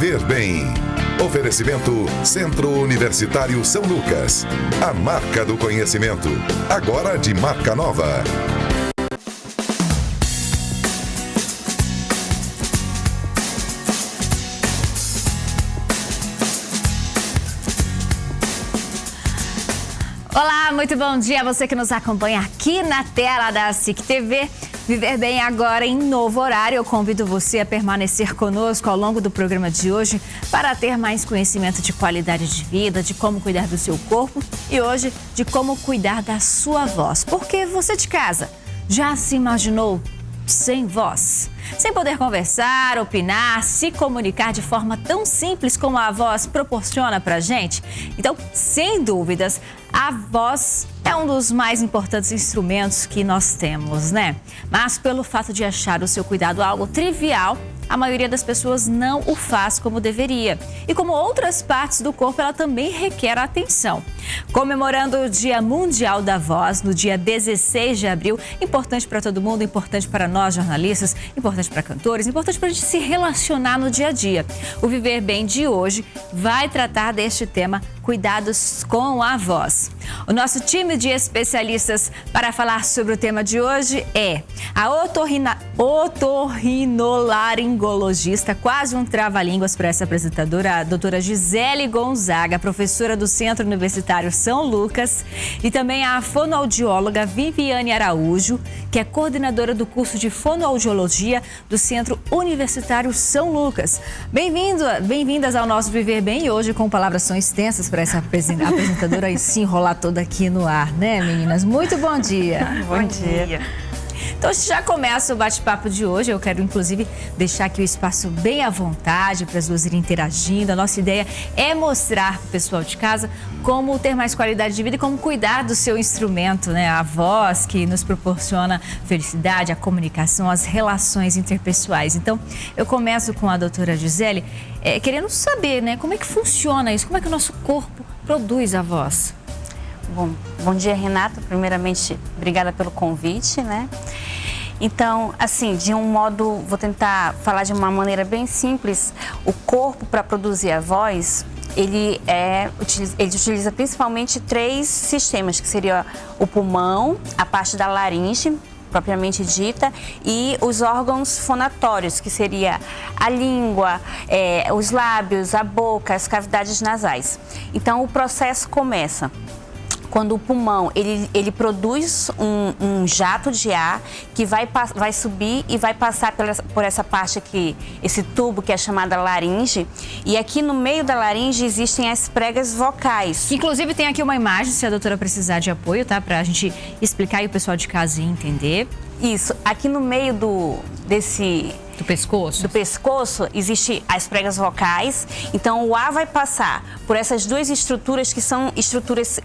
Viver Bem. Oferecimento Centro Universitário São Lucas. A marca do conhecimento. Agora de marca nova. Olá, muito bom dia a você que nos acompanha aqui na tela da SIC TV. Viver Bem agora em novo horário. Eu convido você a permanecer conosco ao longo do programa de hoje para ter mais conhecimento de qualidade de vida, de como cuidar do seu corpo e hoje de como cuidar da sua voz. Porque você de casa já se imaginou sem voz? Sem poder conversar, opinar, se comunicar de forma tão simples como a voz proporciona pra gente? Então, sem dúvidas, a voz é um dos mais importantes instrumentos que nós temos, né? Mas pelo fato de achar o seu cuidado algo trivial, a maioria das pessoas não o faz como deveria. E como outras partes do corpo, ela também requer atenção. Comemorando o Dia Mundial da Voz, no dia 16 de abril, importante para todo mundo, importante para nós jornalistas, importante para cantores, importante para a gente se relacionar no dia a dia. O Viver Bem de hoje vai tratar deste tema, cuidados com a voz. O nosso time de especialistas para falar sobre o tema de hoje é a otorrinolaringologista, quase um trava-línguas para essa apresentadora, a doutora Gisele Gonzaga, professora do Centro Universitário São Lucas, e também a fonoaudióloga Viviane Araújo, que é coordenadora do curso de fonoaudiologia do Centro Universitário São Lucas. Bem-vindas ao nosso Viver Bem, e hoje com palavras tão extensas para essa apresentadora e se enrolar toda aqui no ar, né, meninas? Muito bom dia. Bom dia. Então, a gente já começa o bate-papo de hoje. Eu quero, inclusive, deixar aqui o espaço bem à vontade para as duas irem interagindo. A nossa ideia é mostrar para o pessoal de casa como ter mais qualidade de vida e como cuidar do seu instrumento, né? A voz que nos proporciona felicidade, a comunicação, as relações interpessoais. Então, eu começo com a doutora Gisele, querendo saber, né, como é que funciona isso, como é que o nosso corpo produz a voz. Bom dia, Renata. Primeiramente, obrigada pelo convite, né? Então, assim, de um modo, vou tentar falar de uma maneira bem simples. O corpo, para produzir a voz, ele utiliza principalmente 3 sistemas, que seria o pulmão, a parte da laringe, propriamente dita, e os órgãos fonatórios, que seria a língua, os lábios, a boca, as cavidades nasais. Então, o processo começa quando o pulmão, ele produz um jato de ar que vai subir e vai passar por essa parte aqui, esse tubo que é chamada laringe. E aqui no meio da laringe existem as pregas vocais. Inclusive tem aqui uma imagem, se a doutora precisar de apoio, tá? Pra gente explicar e o pessoal de casa entender. Isso, aqui no meio do pescoço existem as pregas vocais. Então o ar vai passar por essas 2 estruturas que são estruturas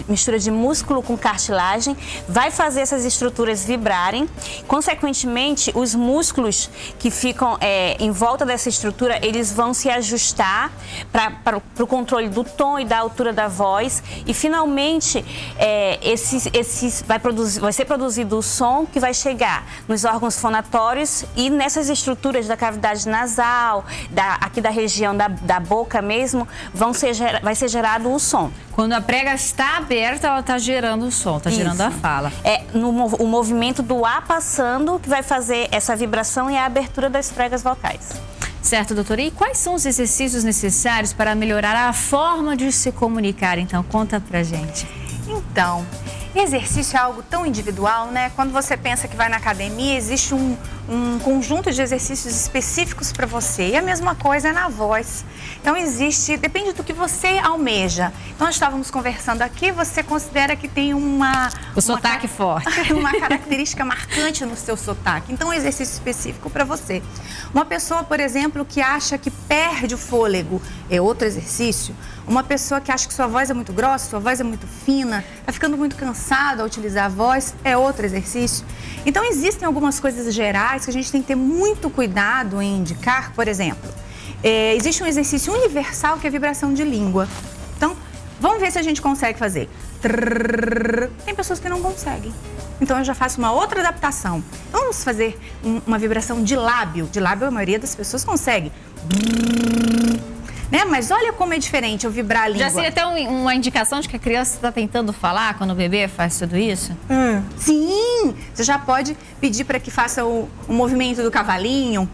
mistura de músculo com cartilagem, vai fazer essas estruturas vibrarem. Consequentemente, os músculos que ficam em volta dessa estrutura, eles vão se ajustar para o controle do tom e da altura da voz, e finalmente vai ser produzido o som que vai chegar nos órgãos fonatórios e nessas estruturas da cavidade nasal, aqui da região da boca mesmo, vai ser gerado o som. Quando a prega está aberta, ela está gerando o som, está gerando a fala. O movimento do ar passando que vai fazer essa vibração e a abertura das pregas vocais. Certo, doutora. E quais são os exercícios necessários para melhorar a forma de se comunicar? Então, conta pra gente. Então, exercício é algo tão individual, né? Quando você pensa que vai na academia, existe um conjunto de exercícios específicos para você. E a mesma coisa é na voz. Então depende do que você almeja. Então nós estávamos conversando aqui, você considera que tem o sotaque forte. Uma característica marcante no seu sotaque. Então um exercício específico para você. Uma pessoa, por exemplo, que acha que perde o fôlego, é outro exercício. Uma pessoa que acha que sua voz é muito grossa, sua voz é muito fina, está ficando muito cansado ao utilizar a voz, é outro exercício. Então existem algumas coisas gerais que a gente tem que ter muito cuidado em indicar. Por exemplo, existe um exercício universal que é a vibração de língua. Então, vamos ver se a gente consegue fazer. trrr. Tem pessoas que não conseguem. Então eu já faço uma outra adaptação. Então, vamos fazer uma vibração de lábio. De lábio a maioria das pessoas consegue. Né? Mas olha como é diferente eu vibrar a língua. Já seria até uma indicação de que a criança está tentando falar quando o bebê faz tudo isso? Sim! Você já pode pedir para que faça o movimento do cavalinho.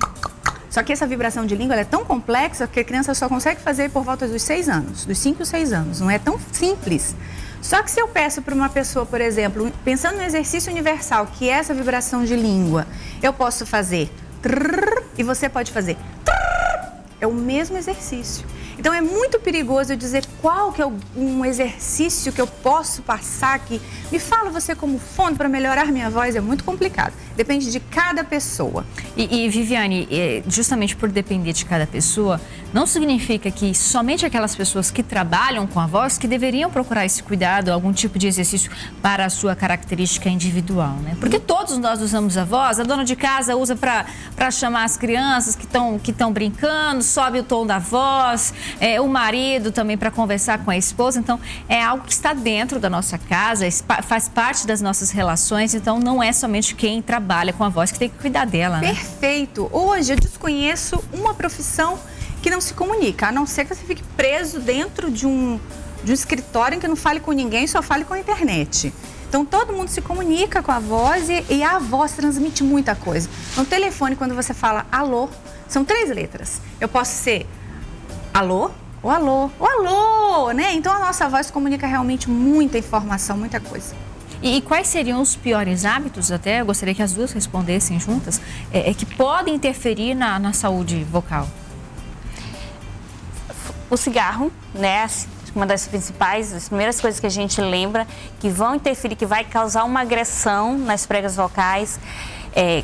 Só que essa vibração de língua ela é tão complexa que a criança só consegue fazer por volta dos 6 anos, dos 5 ou 6 anos. Não é tão simples. Só que se eu peço para uma pessoa, por exemplo, pensando no exercício universal, que é essa vibração de língua, eu posso fazer trrr, e você pode fazer trrr, é o mesmo exercício. Então é muito perigoso eu dizer qual que é um exercício que eu posso passar aqui. Me fala você como fono para melhorar minha voz, é muito complicado. Depende de cada pessoa. E Viviane, justamente por depender de cada pessoa, não significa que somente aquelas pessoas que trabalham com a voz que deveriam procurar esse cuidado, algum tipo de exercício para a sua característica individual, né? Porque todos nós usamos a voz, a dona de casa usa para chamar as crianças que estão brincando, sobe o tom da voz, o marido também para conversar com a esposa. Então, é algo que está dentro da nossa casa, faz parte das nossas relações, então não é somente quem trabalha com a voz que tem que cuidar dela, né? Perfeito! Hoje eu desconheço uma profissão que não se comunica, a não ser que você fique preso dentro de um escritório em que não fale com ninguém, só fale com a internet. Então todo mundo se comunica com a voz e a voz transmite muita coisa. No telefone, quando você fala alô, são 3 letras. Eu posso ser alô, ou alô, ou alô, né? Então a nossa voz comunica realmente muita informação, muita coisa. E quais seriam os piores hábitos, até eu gostaria que as duas respondessem juntas, que podem interferir na saúde vocal? O cigarro, né? Uma das principais, as primeiras coisas que a gente lembra que vão interferir, que vai causar uma agressão nas pregas vocais,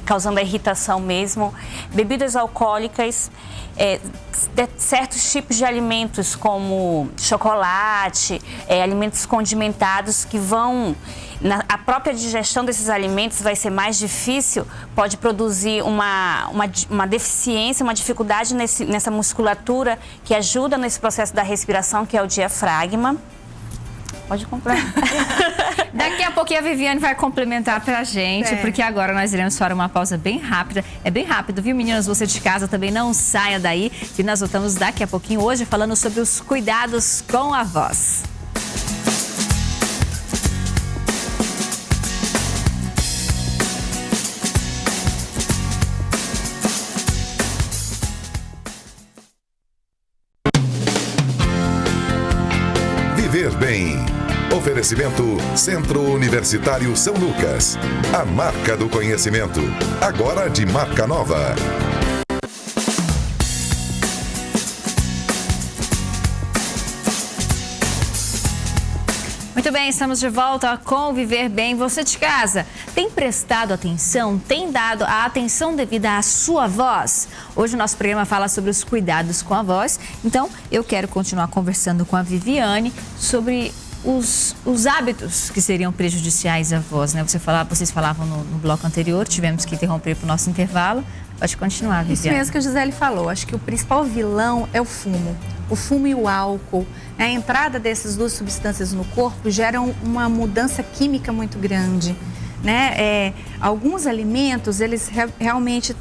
causando a irritação mesmo. Bebidas alcoólicas, certos tipos de alimentos como chocolate, alimentos condimentados que vão... A própria digestão desses alimentos vai ser mais difícil, pode produzir uma deficiência, uma dificuldade nessa musculatura que ajuda nesse processo da respiração, que é o diafragma. Pode comprar. Daqui a pouquinho a Viviane vai complementar pra gente, porque agora nós iremos para uma pausa bem rápida. É bem rápido, viu, meninas? Você de casa também não saia daí, que nós voltamos daqui a pouquinho hoje falando sobre os cuidados com a voz. Viver bem. Oferecimento Centro Universitário São Lucas. A marca do conhecimento. Agora de marca nova. Muito bem, estamos de volta com Viver Bem. Você de casa, tem prestado atenção? Tem dado a atenção devida à sua voz? Hoje o nosso programa fala sobre os cuidados com a voz. Então, eu quero continuar conversando com a Viviane sobre os hábitos que seriam prejudiciais à voz, né? Vocês falavam no bloco anterior, tivemos que interromper para o nosso intervalo. Pode continuar, Viviane. Isso mesmo que a Gisele falou. Acho que o principal vilão é o fumo. O fumo e o álcool. A entrada dessas duas substâncias no corpo geram uma mudança química muito grande, né? Alguns alimentos, eles realmente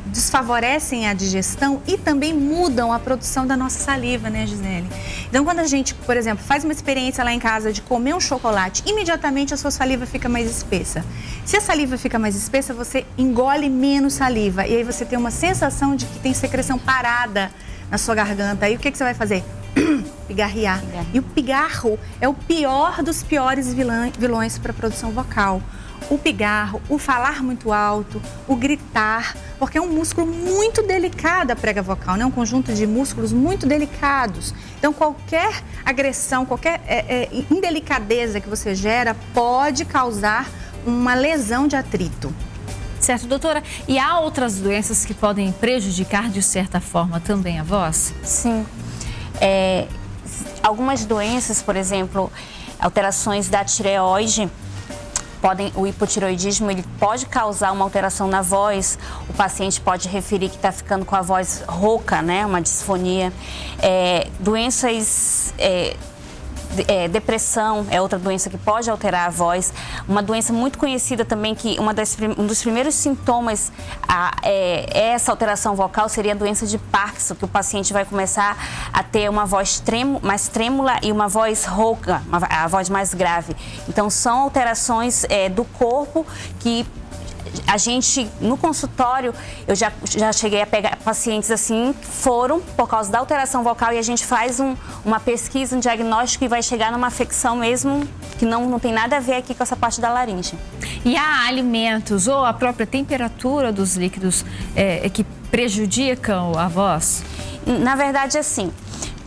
desfavorecem a digestão e também mudam a produção da nossa saliva, né, Gisele? Então, quando a gente, por exemplo, faz uma experiência lá em casa de comer um chocolate, imediatamente a sua saliva fica mais espessa. Se a saliva fica mais espessa, você engole menos saliva e aí você tem uma sensação de que tem secreção parada na sua garganta. Aí o que você vai fazer? Pigarrear. E o pigarro é o pior dos piores vilões para a produção vocal. O pigarro, o falar muito alto, o gritar, porque é um músculo muito delicado a prega vocal, né? Um conjunto de músculos muito delicados. Então, qualquer agressão, qualquer indelicadeza que você gera pode causar uma lesão de atrito. Certo, doutora. E há outras doenças que podem prejudicar, de certa forma, também a voz? Sim. Algumas doenças, por exemplo, alterações da tireoide, o hipotireoidismo, ele pode causar uma alteração na voz. O paciente pode referir que está ficando com a voz rouca, né? Uma disfonia. Doenças Depressão é outra doença que pode alterar a voz. Uma doença muito conhecida também, que um dos primeiros sintomas essa alteração vocal seria a doença de Parkinson, que o paciente vai começar a ter uma voz mais trêmula e uma voz rouca, a voz mais grave. Então, são alterações do corpo que a gente, no consultório, eu já cheguei a pegar pacientes assim, que foram por causa da alteração vocal, e a gente faz uma pesquisa, um diagnóstico e vai chegar numa afecção mesmo que não tem nada a ver aqui com essa parte da laringe. E há alimentos ou a própria temperatura dos líquidos que prejudicam a voz? Na verdade, assim,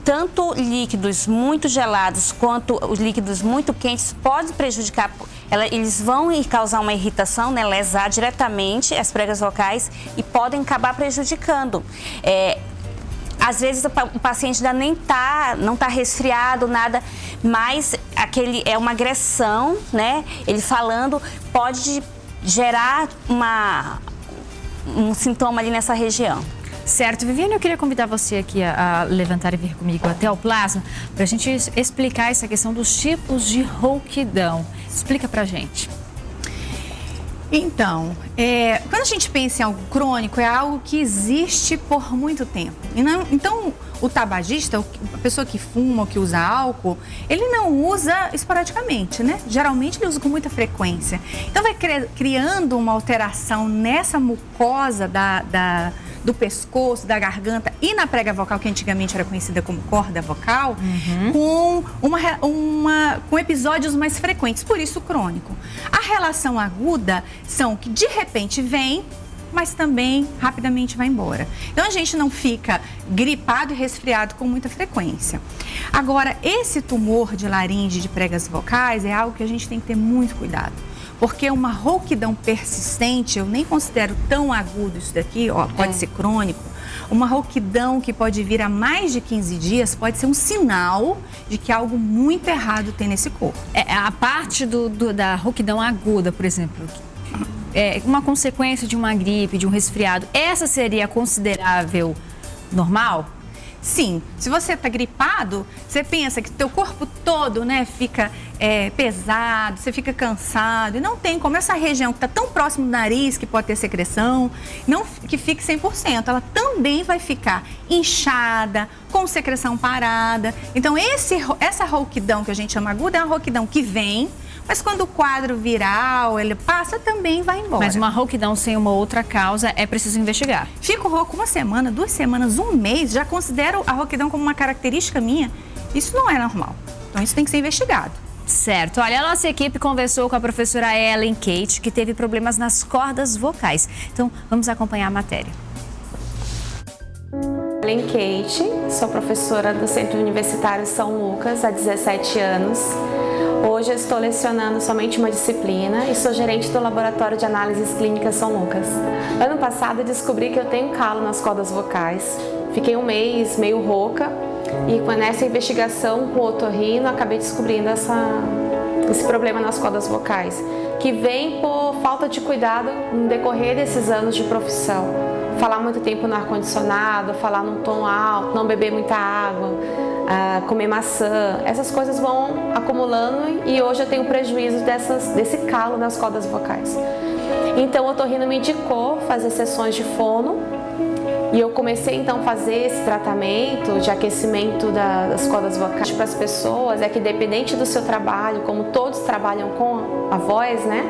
tanto líquidos muito gelados quanto os líquidos muito quentes podem prejudicar. Eles vão causar uma irritação, né, lesar diretamente as pregas vocais e podem acabar prejudicando. Às vezes o paciente ainda não tá resfriado, nada, mas é uma agressão, né? Ele falando pode gerar um sintoma ali nessa região. Certo. Viviane, eu queria convidar você aqui a levantar e vir comigo até o plasma para a gente explicar essa questão dos tipos de rouquidão. Explica pra gente. Então, quando a gente pensa em algo crônico, é algo que existe por muito tempo. Então, o tabagista, a pessoa que fuma ou que usa álcool, ele não usa esporadicamente, né? Geralmente ele usa com muita frequência. Então, vai criando uma alteração nessa mucosa do pescoço, da garganta e na prega vocal, que antigamente era conhecida como corda vocal, com episódios mais frequentes, por isso crônico. A relação aguda são que de repente vem, mas também rapidamente vai embora. Então a gente não fica gripado e resfriado com muita frequência. Agora, esse tumor de laringe, de pregas vocais, é algo que a gente tem que ter muito cuidado. Porque uma rouquidão persistente, eu nem considero tão agudo isso daqui, pode ser crônico. Uma rouquidão que pode vir a mais de 15 dias pode ser um sinal de que algo muito errado tem nesse corpo. A parte da rouquidão aguda, por exemplo, uma consequência de uma gripe, de um resfriado, essa seria considerável normal? Sim, se você está gripado, você pensa que teu corpo todo, né, fica pesado, você fica cansado, e não tem como essa região que está tão próximo do nariz, que pode ter secreção, não que fique 100%, ela também vai ficar inchada, com secreção parada. Então essa rouquidão que a gente chama aguda é uma rouquidão que vem, mas quando o quadro viral, ele passa, também vai embora. Mas uma rouquidão sem uma outra causa, é preciso investigar. Fico rouco 1 semana, 2 semanas, 1 mês, já considero a rouquidão como uma característica minha. Isso não é normal. Então isso tem que ser investigado. Certo. Olha, a nossa equipe conversou com a professora Ellen Kate, que teve problemas nas cordas vocais. Então, vamos acompanhar a matéria. Ellen Kate, sou professora do Centro Universitário São Lucas há 17 anos. Hoje eu estou lecionando somente uma disciplina e sou gerente do Laboratório de Análises Clínicas São Lucas. Ano passado eu descobri que eu tenho calo nas cordas vocais. Fiquei 1 mês meio rouca e nessa investigação com o otorrino acabei descobrindo esse problema nas cordas vocais, que vem por falta de cuidado no decorrer desses anos de profissão. Falar muito tempo no ar-condicionado, falar num tom alto, não beber muita água, comer maçã, essas coisas vão acumulando e hoje eu tenho prejuízo desse calo nas cordas vocais. Então o otorrino me indicou fazer sessões de fono e eu comecei então a fazer esse tratamento de aquecimento das cordas vocais para as pessoas. É que dependente do seu trabalho, como todos trabalham com a voz, né,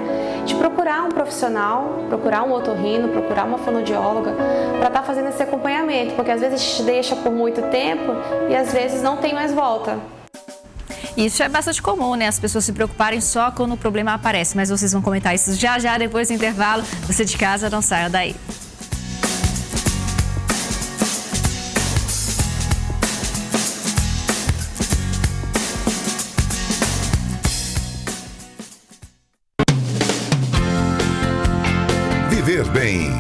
de procurar um profissional, procurar um otorrino, procurar uma fonoaudióloga para estar fazendo esse acompanhamento, porque às vezes a gente deixa por muito tempo e às vezes não tem mais volta. Isso é bastante comum, né? As pessoas se preocuparem só quando o problema aparece, mas vocês vão comentar isso já depois do intervalo. Você de casa, não saia daí. Viver bem.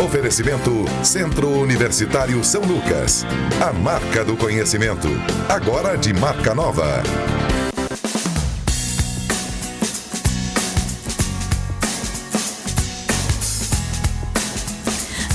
Oferecimento Centro Universitário São Lucas. A marca do conhecimento. Agora de marca nova.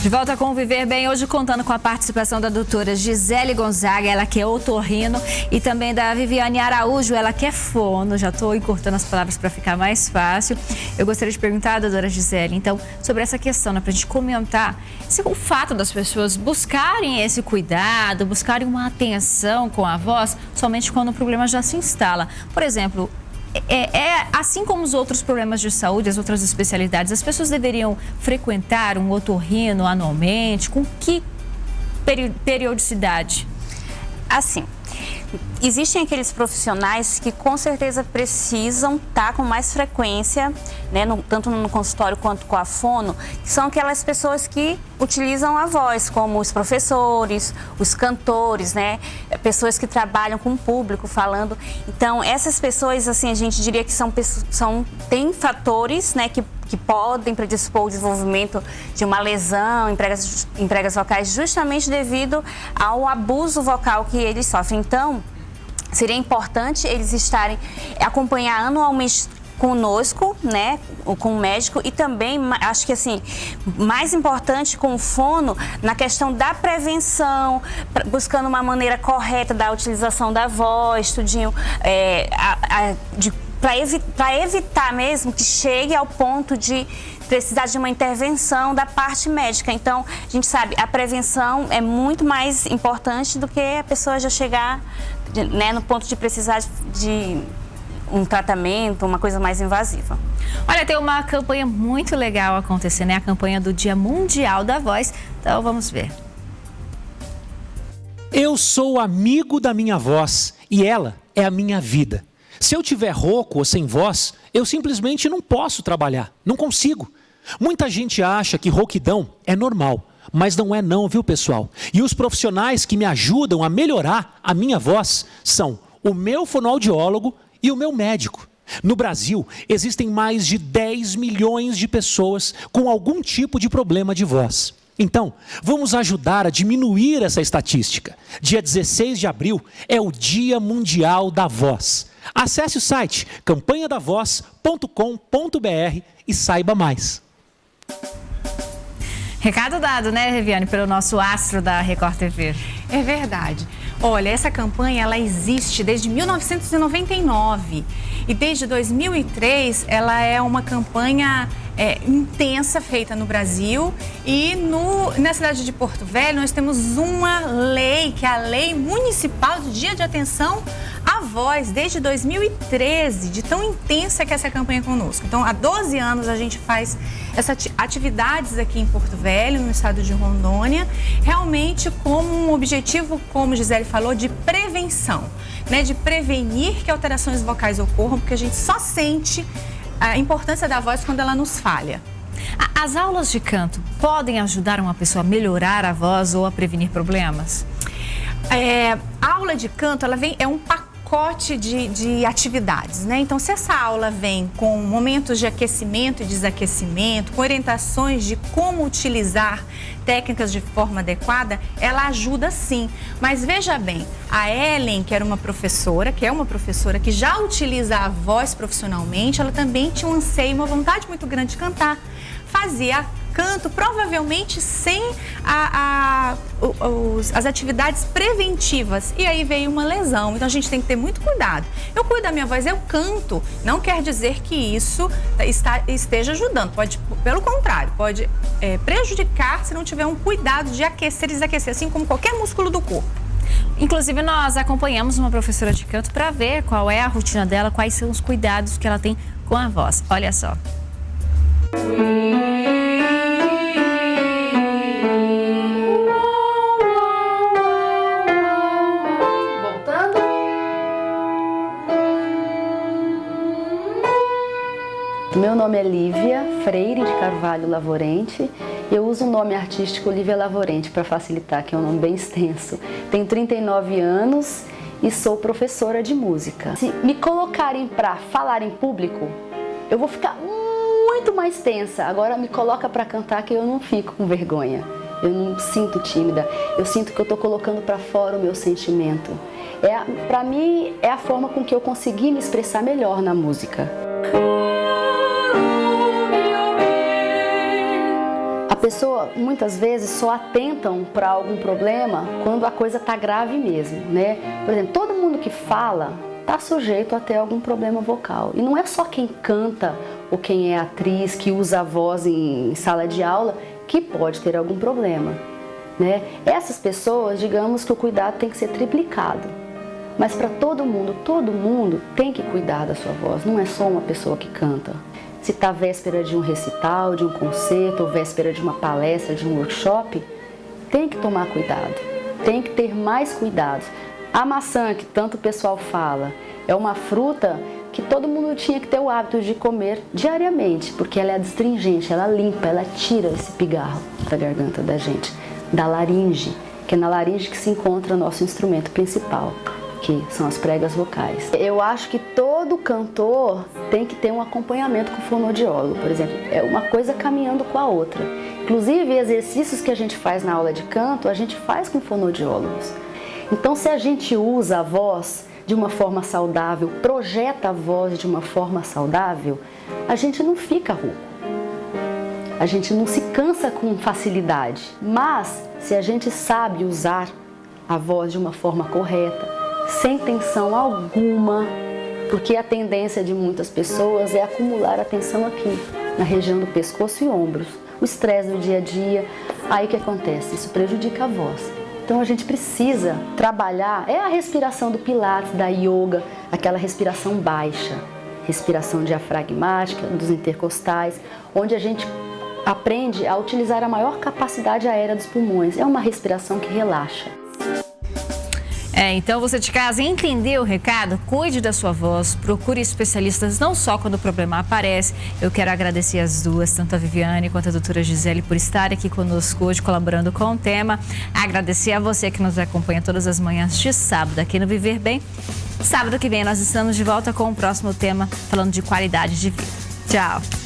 De volta com o Viver Bem, hoje contando com a participação da doutora Gisele Gonzaga, ela que é otorrino, e também da Viviane Araújo, ela que é fono. Já estou encurtando as palavras para ficar mais fácil. Eu gostaria de perguntar, doutora Gisele, então, sobre essa questão, né, para a gente comentar o fato das pessoas buscarem esse cuidado, buscarem uma atenção com a voz, somente quando o problema já se instala. Por exemplo, assim como os outros problemas de saúde, as outras especialidades, as pessoas deveriam frequentar um otorrino anualmente? Com que periodicidade? Assim, existem aqueles profissionais que com certeza precisam estar com mais frequência, né, tanto no consultório quanto com a fono, que são aquelas pessoas que utilizam a voz, como os professores, os cantores, né, pessoas que trabalham com o público falando. Então, essas pessoas, assim, a gente diria que tem fatores, né, que podem predispor o desenvolvimento de uma lesão em pregas vocais, justamente devido ao abuso vocal que eles sofrem. Então, seria importante eles acompanhar anualmente conosco, né, com o médico, e também, acho que assim, mais importante com o fono, na questão da prevenção, buscando uma maneira correta da utilização da voz, tudinho, para evitar mesmo que chegue ao ponto de precisar de uma intervenção da parte médica. Então, a gente sabe, a prevenção é muito mais importante do que a pessoa já chegar, né, no ponto de precisar de um tratamento, uma coisa mais invasiva. Olha, tem uma campanha muito legal acontecendo, né? A campanha do Dia Mundial da Voz. Então, vamos ver. Eu sou amigo da minha voz e ela é a minha vida. Se eu tiver rouco ou sem voz, eu simplesmente não posso trabalhar, não consigo. Muita gente acha que rouquidão é normal, mas não é não, viu, pessoal? E os profissionais que me ajudam a melhorar a minha voz são o meu fonoaudiólogo e o meu médico. No Brasil, existem mais de 10 milhões de pessoas com algum tipo de problema de voz. Então, vamos ajudar a diminuir essa estatística. Dia 16 de abril é o Dia Mundial da Voz. Acesse o site campanhadavoz.com.br e saiba mais. Recado dado, né, Viviane, pelo nosso astro da Record TV. É verdade. Olha, essa campanha, ela existe desde 1999 e desde 2003 ela é uma campanha intensa feita no Brasil, e na cidade de Porto Velho nós temos uma lei, que é a Lei Municipal do Dia de Atenção à Voz, desde 2013, de tão intensa que é essa campanha conosco. Então, há 12 anos a gente faz essas atividades aqui em Porto Velho, no estado de Rondônia, realmente como um objetivo, como Gisele falou, de prevenção, né? De prevenir que alterações vocais ocorram, porque a gente só sente a importância da voz quando ela nos falha. As aulas de canto podem ajudar uma pessoa a melhorar a voz ou a prevenir problemas? A aula de canto, é um pacote de atividades, né? Então, se essa aula vem com momentos de aquecimento e desaquecimento, com orientações de como utilizar técnicas de forma adequada, ela ajuda sim. Mas veja bem, a Ellen, que é uma professora que já utiliza a voz profissionalmente, ela também tinha um anseio, uma vontade muito grande de cantar. Fazia canto, provavelmente sem as atividades preventivas, e aí veio uma lesão. Então a gente tem que ter muito cuidado. Eu cuido da minha voz, eu canto, não quer dizer que isso esteja ajudando, pode, pelo contrário, pode prejudicar se não tiver um cuidado de aquecer e desaquecer, assim como qualquer músculo do corpo. Inclusive, nós acompanhamos uma professora de canto para ver qual é a rotina dela, quais são os cuidados que ela tem com a voz. Olha só. Meu nome é Lívia Freire de Carvalho Lavorente. Eu uso o nome artístico Lívia Lavorente para facilitar, que é um nome bem extenso. Tenho 39 anos e sou professora de música. Se me colocarem para falar em público, eu vou ficar muito mais tensa. Agora me coloca para cantar que eu não fico com vergonha. Eu não sinto tímida. Eu sinto que eu estou colocando para fora o meu sentimento. Para mim, é a forma com que eu consegui me expressar melhor na música. A pessoa, muitas vezes, só atentam para algum problema quando a coisa está grave mesmo, né? Por exemplo, todo mundo que fala está sujeito a ter algum problema vocal. E não é só quem canta ou quem é atriz, que usa a voz em sala de aula, que pode ter algum problema, né? Essas pessoas, digamos que o cuidado tem que ser triplicado. Mas para todo mundo tem que cuidar da sua voz, não é só uma pessoa que canta. Se está véspera de um recital, de um concerto, ou véspera de uma palestra, de um workshop, tem que tomar cuidado, tem que ter mais cuidados. A maçã, que tanto o pessoal fala, é uma fruta que todo mundo tinha que ter o hábito de comer diariamente, porque ela é adstringente, ela limpa, ela tira esse pigarro da garganta da gente, da laringe, que é na laringe que se encontra o nosso instrumento principal, que são as pregas vocais. Eu acho que todo cantor tem que ter um acompanhamento com o fonoaudiólogo, por exemplo. É uma coisa caminhando com a outra. Inclusive, exercícios que a gente faz na aula de canto, a gente faz com fonoaudiólogos. Então, se a gente usa a voz de uma forma saudável, projeta a voz de uma forma saudável, a gente não fica rouco. A gente não se cansa com facilidade. Mas, se a gente sabe usar a voz de uma forma correta, sem tensão alguma, porque a tendência de muitas pessoas é acumular a tensão aqui, na região do pescoço e ombros. O estresse do dia a dia, aí o que acontece? Isso prejudica a voz. Então a gente precisa trabalhar, é a respiração do Pilates, da yoga, aquela respiração baixa, respiração diafragmática, dos intercostais, onde a gente aprende a utilizar a maior capacidade aérea dos pulmões. É uma respiração que relaxa. Então você de casa entendeu o recado? Cuide da sua voz, procure especialistas não só quando o problema aparece. Eu quero agradecer as duas, tanto a Viviane quanto a doutora Gisele, por estarem aqui conosco hoje, colaborando com o tema. Agradecer a você que nos acompanha todas as manhãs de sábado aqui no Viver Bem. Sábado que vem nós estamos de volta com o próximo tema, falando de qualidade de vida. Tchau!